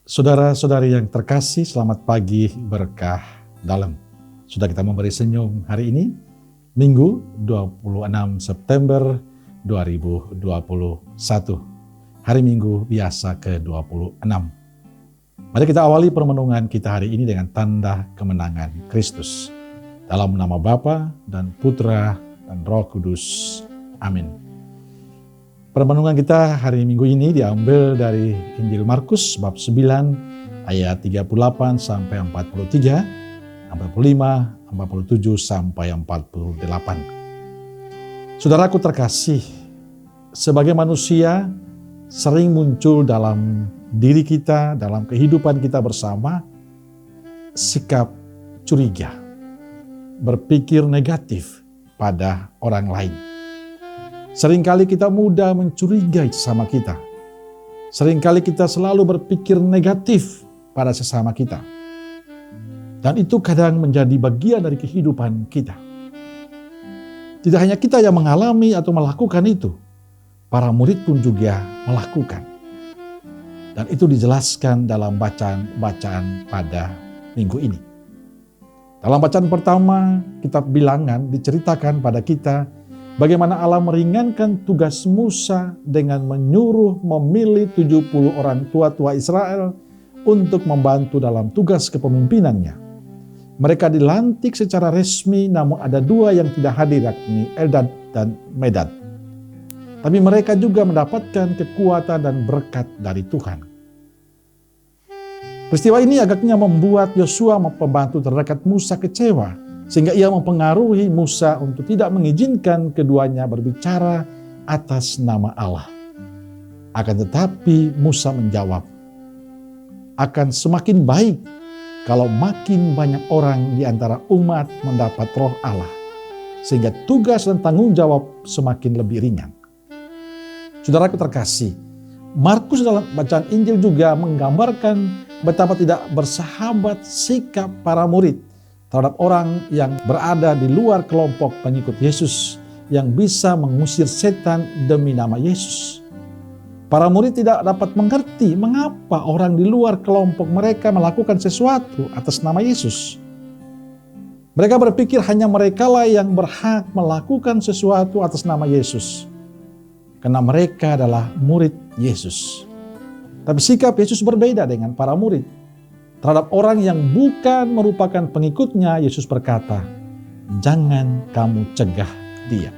Saudara-saudari yang terkasih, selamat pagi berkah dalam. Sudah kita memberi senyum hari ini, Minggu 26 September 2021. Hari Minggu biasa ke-26. Mari kita awali permenungan kita hari ini dengan tanda kemenangan Kristus. Dalam nama Bapa dan Putra dan Roh Kudus. Amin. Permenungan kita hari Minggu ini diambil dari Injil Markus bab 9 ayat 38 sampai 43, 45, 47 sampai 48. Saudaraku terkasih, sebagai manusia sering muncul dalam diri kita, dalam kehidupan kita bersama, sikap curiga, berpikir negatif pada orang lain. Seringkali kita mudah mencurigai sesama kita. Seringkali kita selalu berpikir negatif pada sesama kita. Dan itu kadang menjadi bagian dari kehidupan kita. Tidak hanya kita yang mengalami atau melakukan itu, para murid pun juga melakukan. Dan itu dijelaskan dalam bacaan-bacaan pada minggu ini. Dalam bacaan pertama, kitab Bilangan diceritakan pada kita bagaimana Allah meringankan tugas Musa dengan menyuruh memilih 70 orang tua-tua Israel untuk membantu dalam tugas kepemimpinannya. Mereka dilantik secara resmi, namun ada dua yang tidak hadir, yakni Eldad dan Medad. Tapi mereka juga mendapatkan kekuatan dan berkat dari Tuhan. Peristiwa ini agaknya membuat Yosua, pembantu terdekat Musa, kecewa. Sehingga ia mempengaruhi Musa untuk tidak mengizinkan keduanya berbicara atas nama Allah. Akan tetapi Musa menjawab, akan semakin baik kalau makin banyak orang di antara umat mendapat roh Allah. Sehingga tugas dan tanggung jawab semakin lebih ringan. Saudaraku terkasih, Markus dalam bacaan Injil juga menggambarkan betapa tidak bersahabat sikap para murid terhadap orang yang berada di luar kelompok pengikut Yesus yang bisa mengusir setan demi nama Yesus. Para murid tidak dapat mengerti mengapa orang di luar kelompok mereka melakukan sesuatu atas nama Yesus. Mereka berpikir hanya merekalah yang berhak melakukan sesuatu atas nama Yesus, karena mereka adalah murid Yesus. Tapi sikap Yesus berbeda dengan para murid. Terhadap orang yang bukan merupakan pengikutnya, Yesus berkata, jangan kamu cegah dia.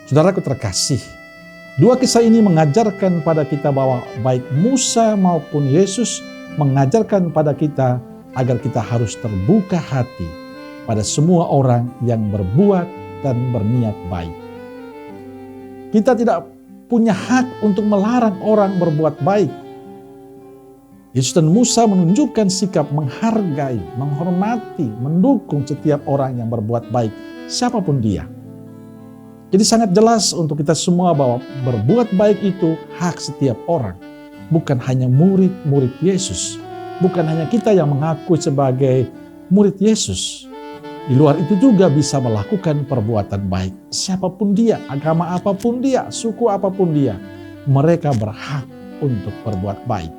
Saudaraku terkasih, dua kisah ini mengajarkan pada kita bahwa baik Musa maupun Yesus mengajarkan pada kita agar kita harus terbuka hati pada semua orang yang berbuat dan berniat baik. Kita tidak punya hak untuk melarang orang berbuat baik. Yesus dan Musa menunjukkan sikap menghargai, menghormati, mendukung setiap orang yang berbuat baik, siapapun dia. Jadi sangat jelas untuk kita semua bahwa berbuat baik itu hak setiap orang, bukan hanya murid-murid Yesus, bukan hanya kita yang mengaku sebagai murid Yesus. Di luar itu juga bisa melakukan perbuatan baik, siapapun dia, agama apapun dia, suku apapun dia, mereka berhak untuk berbuat baik.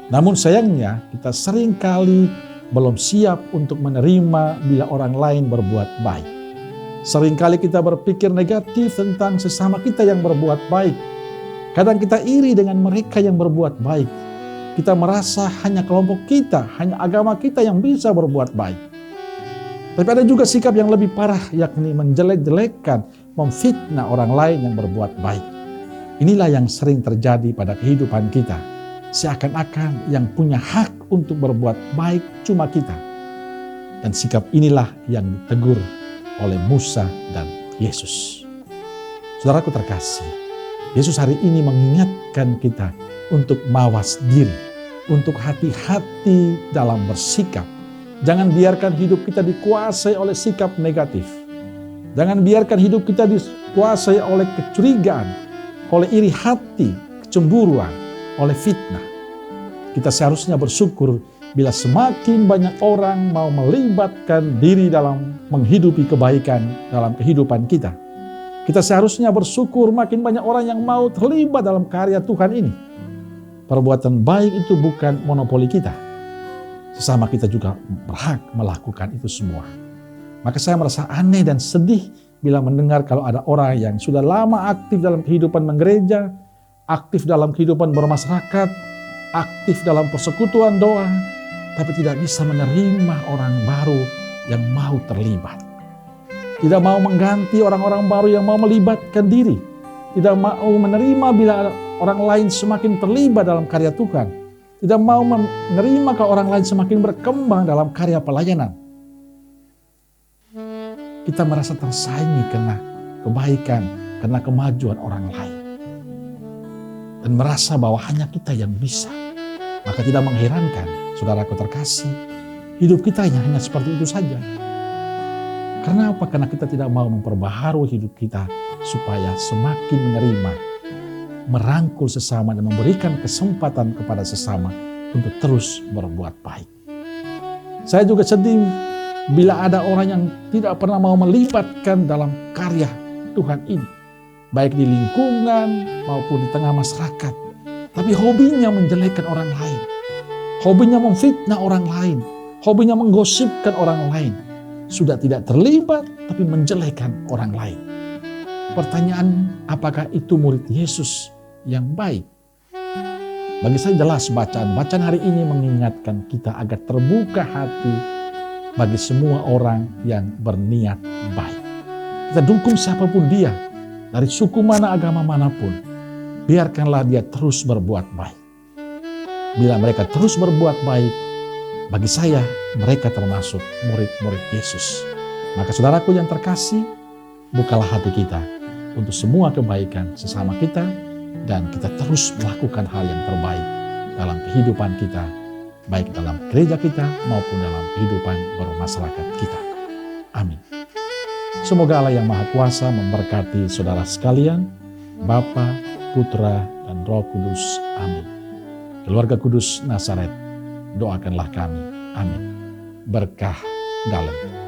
Namun sayangnya kita seringkali belum siap untuk menerima bila orang lain berbuat baik. Seringkali kita berpikir negatif tentang sesama kita yang berbuat baik. Kadang kita iri dengan mereka yang berbuat baik. Kita merasa hanya kelompok kita, hanya agama kita yang bisa berbuat baik. Tapi ada juga sikap yang lebih parah, yakni menjelek-jelekkan, memfitnah orang lain yang berbuat baik. Inilah yang sering terjadi pada kehidupan kita. Seakan-akan yang punya hak untuk berbuat baik cuma kita. Dan sikap inilah yang ditegur oleh Musa dan Yesus. Saudaraku terkasih, Yesus hari ini mengingatkan kita untuk mawas diri, untuk hati-hati dalam bersikap. Jangan biarkan hidup kita dikuasai oleh sikap negatif. Jangan biarkan hidup kita dikuasai oleh kecurigaan, oleh iri hati, kecemburuan, oleh fitnah. Kita seharusnya bersyukur bila semakin banyak orang mau melibatkan diri dalam menghidupi kebaikan dalam kehidupan kita. Kita seharusnya bersyukur makin banyak orang yang mau terlibat dalam karya Tuhan ini. perbuatan baik itu bukan monopoli kita. Sesama kita juga berhak melakukan itu semua. Maka saya merasa aneh dan sedih bila mendengar kalau ada orang yang sudah lama aktif dalam kehidupan menggereja, aktif dalam kehidupan bermasyarakat, aktif dalam persekutuan doa, tapi tidak bisa menerima orang baru yang mau terlibat. Tidak mau mengganti orang-orang baru yang mau melibatkan diri. Tidak mau menerima bila orang lain semakin terlibat dalam karya Tuhan. Tidak mau menerima kalau orang lain semakin berkembang dalam karya pelayanan. Kita merasa tersaingi karena kebaikan, karena kemajuan orang lain. Dan merasa bahwa hanya kita yang bisa. Maka tidak mengherankan, saudaraku terkasih, hidup kita hanya seperti itu saja. Karena apa? Karena kita tidak mau memperbaharui hidup kita supaya semakin menerima, merangkul sesama dan memberikan kesempatan kepada sesama untuk terus berbuat baik. Saya juga sedih bila ada orang yang tidak pernah mau melibatkan dalam karya Tuhan ini, baik di lingkungan maupun di tengah masyarakat. Tapi hobinya menjelekkan orang lain, hobinya memfitnah orang lain, hobinya menggosipkan orang lain. Sudah tidak terlibat tapi menjelekkan orang lain. Pertanyaan, apakah itu murid Yesus yang baik? Bagi saya jelas bacaan hari ini mengingatkan kita agar terbuka hati bagi semua orang yang berniat baik. Kita dukung siapapun dia, dari suku mana, agama manapun. Biarkanlah dia terus berbuat baik. Bila mereka terus berbuat baik, bagi saya mereka termasuk murid-murid Yesus. Maka saudaraku yang terkasih, bukalah hati kita untuk semua kebaikan sesama kita, dan kita terus melakukan hal yang terbaik dalam kehidupan kita, baik dalam gereja kita maupun dalam kehidupan bermasyarakat kita. Amin. Semoga Allah yang Maha Kuasa memberkati saudara sekalian, Bapa, Putra, dan Roh Kudus. Amin. Keluarga Kudus Nazaret, doakanlah kami. Amin. Berkah dalam.